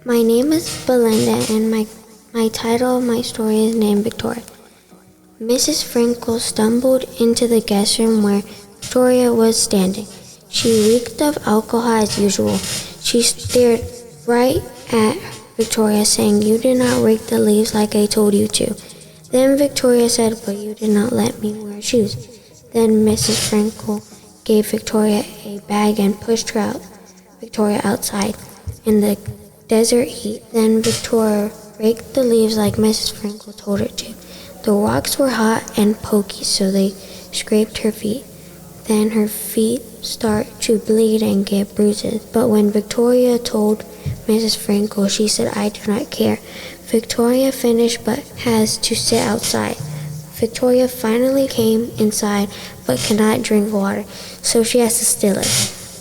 My name is Belinda, and my title of my story is named Victoria. Mrs. Frankel stumbled into the guest room where Victoria was standing. She reeked of alcohol as usual. She stared right at Victoria, saying, "You did not rake the leaves like I told you to." Then Victoria said, "But you did not let me wear shoes." Then Mrs. Frankel gave Victoria a bag and pushed Victoria outside in the desert heat. Then Victoria raked the leaves like Mrs. Frankel told her to. The rocks were hot and pokey, so they scraped her feet. Then her feet started to bleed and get bruises. But when Victoria told Mrs. Frankel, she said, "I do not care." Victoria finished but has to sit outside. Victoria finally came inside but cannot drink water, so she has to steal it.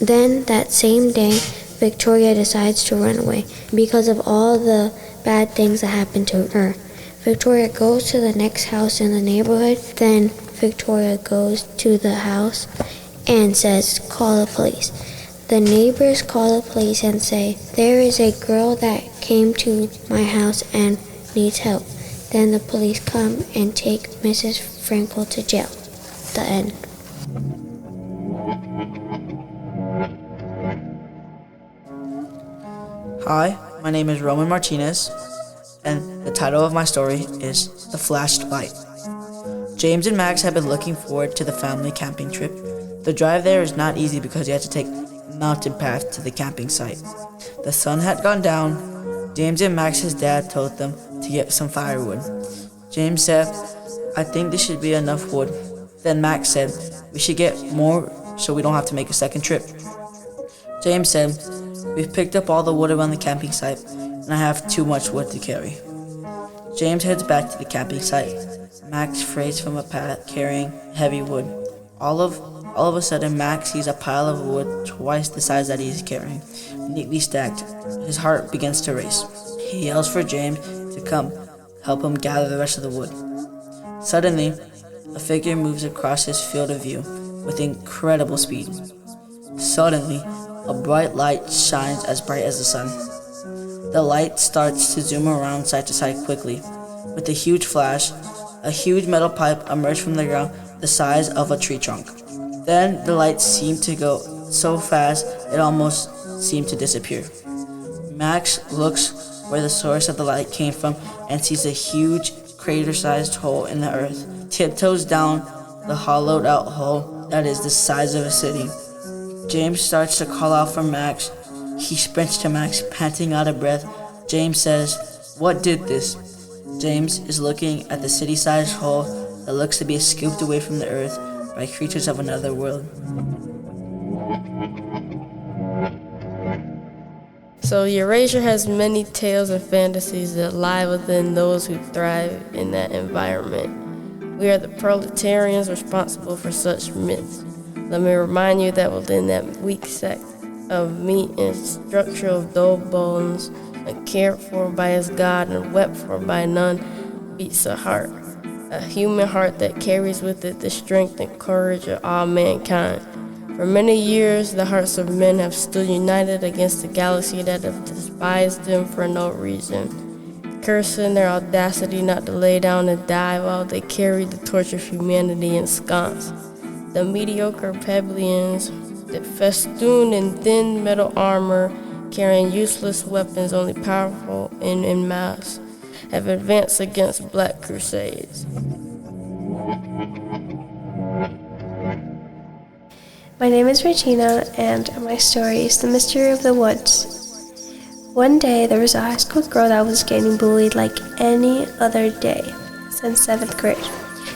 Then that same day, Victoria decides to run away because of all the bad things that happened to her. Victoria goes to the next house in the neighborhood. Then Victoria goes to the house and says, "Call the police." The neighbors call the police and say, "There is a girl that came to my house and needs help." Then the police come and take Mrs. Frankel to jail. The end. Hi, my name is Roman Martinez, and the title of my story is The Flashed Light. James and Max have been looking forward to the family camping trip. The drive there is not easy because you have to take a mountain path to the camping site. The sun had gone down. James and Max's dad told them to get some firewood. James said, "I think this should be enough wood." Then Max said, "We should get more so we don't have to make a second trip." James said, "We've picked up all the wood around the camping site, and I have too much wood to carry." James heads back to the camping site. Max frays from a path carrying heavy wood. All of a sudden, Max sees a pile of wood twice the size that he's carrying, neatly stacked. His heart begins to race. He yells for James to come help him gather the rest of the wood. Suddenly, a figure moves across his field of view with incredible speed. Suddenly, a bright light shines as bright as the sun. The light starts to zoom around side to side quickly. With a huge flash, a huge metal pipe emerged from the ground the size of a tree trunk. Then the light seemed to go so fast it almost seemed to disappear. Max looks where the source of the light came from and sees a huge crater-sized hole in the earth. Tiptoes down the hollowed-out hole that is the size of a city. James starts to call out for Max. He sprints to Max, panting out of breath. James says, "What did this?" James is looking at the city-sized hole that looks to be scooped away from the earth by creatures of another world. So Eurasia has many tales and fantasies that lie within those who thrive in that environment. We are the proletarians responsible for such myths. Let me remind you that within that weak sect of meat and structure of dull bones, and cared for by his God and wept for by none, beats a heart, a human heart that carries with it the strength and courage of all mankind. For many years, the hearts of men have stood united against the galaxy that have despised them for no reason, cursing their audacity not to lay down and die while they carry the torch of humanity ensconced. The mediocre plebeians that festoon in thin metal armor, carrying useless weapons only powerful en masse, have advanced against black crusades. My name is Regina, and my story is The Mystery of the Woods. One day, there was a high school girl that was getting bullied like any other day since 7th grade.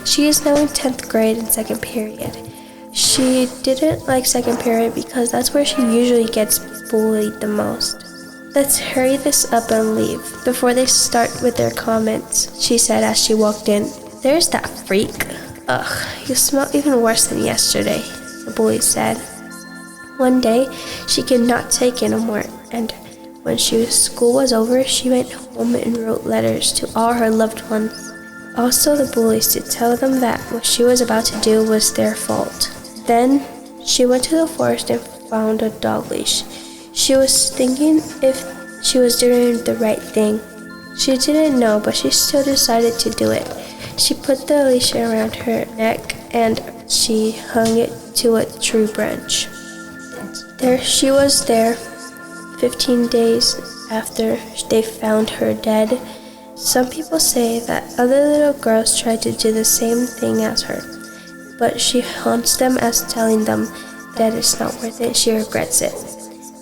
She is now in 10th grade in 2nd period. She didn't like 2nd period because that's where she usually gets bullied the most. "Let's hurry this up and leave before they start with their comments," she said as she walked in. "There's that freak. Ugh, you smell even worse than yesterday," the bully said. One day, she could not take it no more, and when school was over, she went home and wrote letters to all her loved ones. Also the bullies, to tell them that what she was about to do was their fault. Then she went to the forest and found a dog leash. She was thinking if she was doing the right thing. She didn't know, but she still decided to do it. She put the leash around her neck and she hung it to a tree branch. There she was there 15 days after they found her dead. Some people say that other little girls tried to do the same thing as her, but she haunts them as telling them that it's not worth it. She regrets it.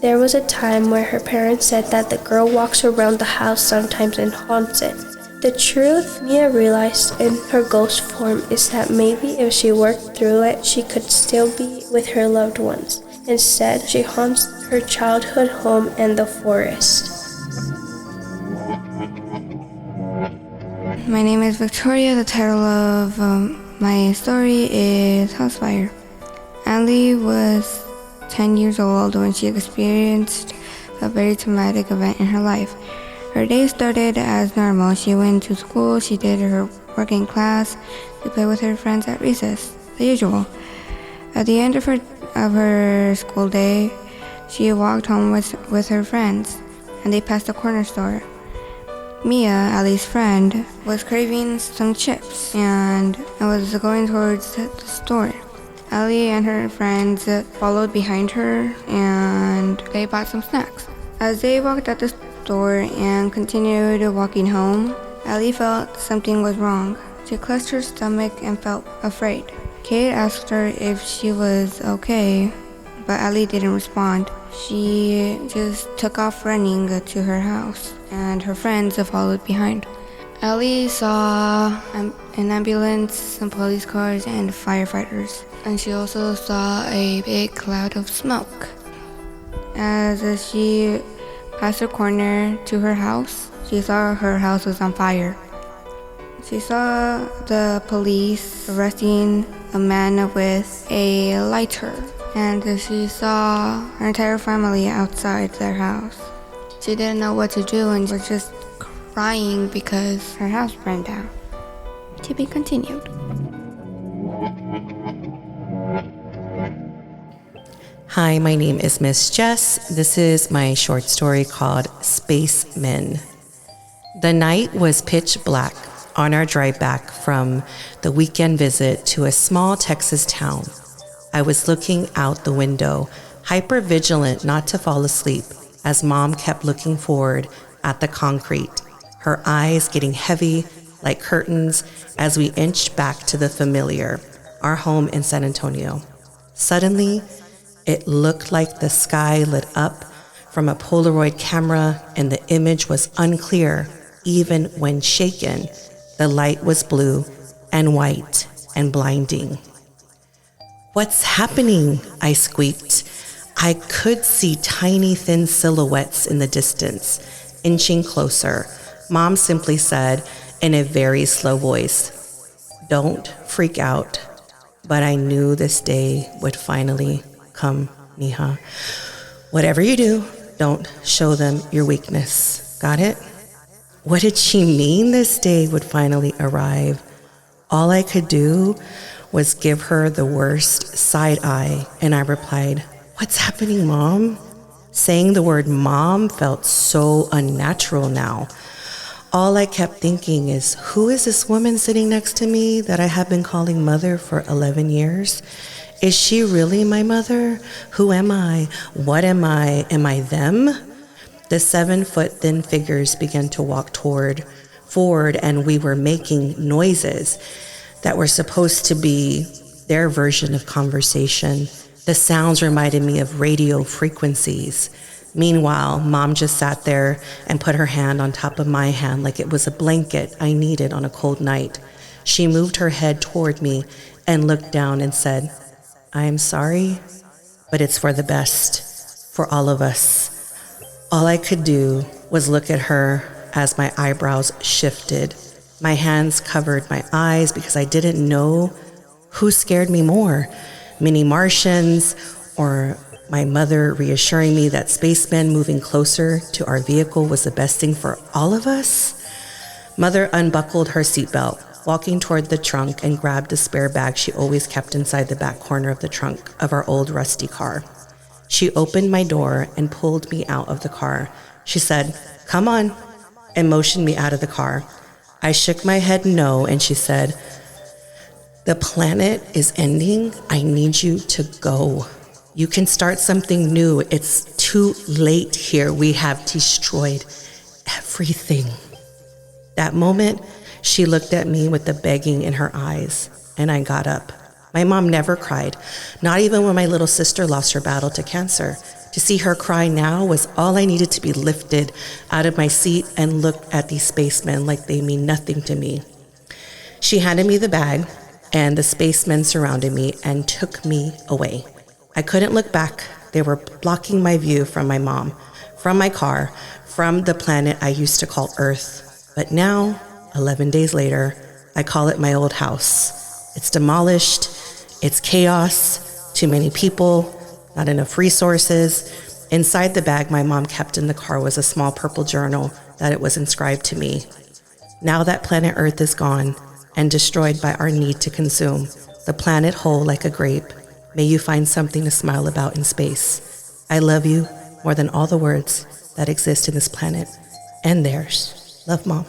There was a time where her parents said that the girl walks around the house sometimes and haunts it. The truth Mia realized in her ghost form is that maybe if she worked through it, she could still be with her loved ones. Instead, she haunts her childhood home and the forest. My name is Victoria. The title of my story is House Fire. Allie was 10 years old when she experienced a very traumatic event in her life. Her day started as normal. She went to school, she did her work in class, she played with her friends at recess, the usual. At the end of her school day, she walked home with her friends, and they passed a corner store. Mia, Allie's friend, was craving some chips and was going towards the store. Allie and her friends followed behind her and they bought some snacks. As they walked out the store and continued walking home, Allie felt something was wrong. She clutched her stomach and felt afraid. Kate asked her if she was okay, but Allie didn't respond. She just took off running to her house, and her friends followed behind. Allie saw an ambulance, some police cars, and firefighters, and she also saw a big cloud of smoke. As she passed the corner to her house, she saw her house was on fire. She saw the police arresting a man with a lighter, and she saw her entire family outside their house. She didn't know what to do and was just crying because her house burned down. To be continued. Hi, my name is Miss Jess. This is my short story called Spacemen. The night was pitch black on our drive back from the weekend visit to a small Texas town. I was looking out the window, hyper vigilant not to fall asleep, as Mom kept looking forward at the concrete, her eyes getting heavy like curtains as we inched back to the familiar, our home in San Antonio. Suddenly, it looked like the sky lit up from a Polaroid camera and the image was unclear even when shaken. The light was blue and white and blinding. "What's happening?" I squeaked. I could see tiny thin silhouettes in the distance, inching closer. Mom simply said in a very slow voice, "Don't freak out." But I knew this day would finally come, mija. Whatever you do, don't show them your weakness. Got it? What did she mean this day would finally arrive? All I could do was give her the worst side eye, and I replied, "What's happening, Mom?" Saying the word mom felt so unnatural now. All I kept thinking is, who is this woman sitting next to me that I have been calling mother for 11 years? Is she really my mother? Who am I? What am I? Am I them? The 7-foot thin figures began to walk forward, and we were making noises that were supposed to be their version of conversation. The sounds reminded me of radio frequencies. Meanwhile, Mom just sat there and put her hand on top of my hand like it was a blanket I needed on a cold night. She moved her head toward me and looked down and said, "I am sorry, but it's for the best, for all of us." All I could do was look at her as my eyebrows shifted. My hands covered my eyes because I didn't know who scared me more, mini Martians or my mother reassuring me that spacemen moving closer to our vehicle was the best thing for all of us. Mother unbuckled her seatbelt, walking toward the trunk, and grabbed a spare bag she always kept inside the back corner of the trunk of our old rusty car. She opened my door and pulled me out of the car, She said, "Come on," and motioned me out of the car. I shook my head no, and she said, "The planet is ending. I need you to go. You can start something new. It's too late here. We have destroyed everything." That moment, she looked at me with the begging in her eyes, and I got up. My mom never cried, not even when my little sister lost her battle to cancer. To see her cry now was all I needed to be lifted out of my seat and look at these spacemen like they mean nothing to me. She handed me the bag, and the spacemen surrounded me and took me away. I couldn't look back. They were blocking my view from my mom, from my car, from the planet I used to call Earth. But now, 11 days later, I call it my old house. It's demolished. It's chaos. Too many people. Not enough resources. Inside the bag my mom kept in the car was a small purple journal that it was inscribed to me. Now that planet Earth is gone and destroyed by our need to consume, the planet whole like a grape, may you find something to smile about in space. I love you more than all the words that exist in this planet and theirs. Love, Mom.